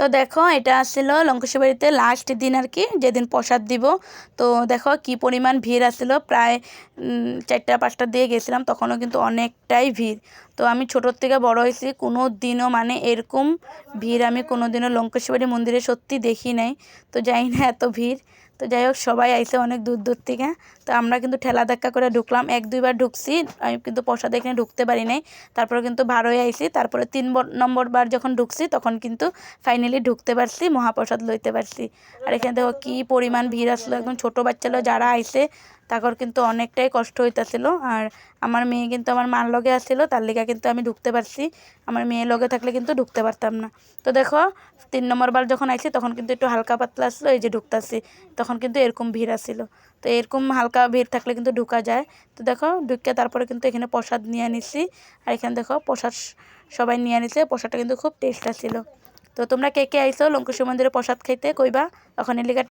তো দেখো এটা আসছিল লঙ্কেশ্বর বাড়িতে লাস্ট দিন আর কি, যেদিন প্রসাদ দিব। তো দেখো কি পরিমাণ ভিড় আসছিল, প্রায় 4টা-5টার দিকে গেছিলাম, তখনও কিন্তু অনেকটাই ভিড়। তো আমি ছোটোর থেকে বড় হয়েছি, কোনো দিনও মানে এরকম ভিড় আমি কোনো দিনও লঙ্কেশ্বর বাড়ি মন্দিরে সত্যি দেখি নাই। তো যাই না এত ভিড়। তো যাই হোক সবাই আইসে অনেক দূর দূর থেকে। তো আমরা কিন্তু ঠেলা ধাক্কা করে ঢুকলাম, 1-2বার ঢুকছি, আমি কিন্তু প্রসাদ এখানে ঢুকতে পারি নাই। তারপরে কিন্তু বার হয়ে আইসি, তারপরে 3 নম্বর বার যখন ঢুকছি তখন কিন্তু ফাইনালি ঢুকতে পারছি, মহাপ্রসাদ লইতে পারছি। আর এখানে দেখো কি পরিমাণ ভিড় আসলো, একদম ছোট বাচ্চারা যারা আইসে তারপর কিন্তু অনেকটাই কষ্ট হইতাছিল। আর আমার মেয়ে কিন্তু আমার মার লগে আসছিল, তার লিগা কিন্তু আমি ঢুকতে পারছি, আমার মেয়ের লগে থাকলে কিন্তু ঢুকতে পারতাম না। তো দেখো 3 নম্বর বার যখন আইছি তখন কিন্তু একটু হালকা পাতলা আসলো, এই যে ঢুকতাছি, তখন কিন্তু এরকম ভিড় আসছিল। তো এরকম হালকা ভিড় থাকলে কিন্তু ঢুকা যায়। তো দেখো ঢুকে তারপরে কিন্তু এখানে প্রসাদ নিয়ে নিছি। আর এখানে দেখো প্রসাদ সবাই নিয়ে নিছে, প্রসাদটা কিন্তু খুব টেস্ট আসছিল। তো তোমরা কে কে আইছো লঙ্কেশ্বর মন্দিরে প্রসাদ খাইতে কইবা, ওখানে লিগা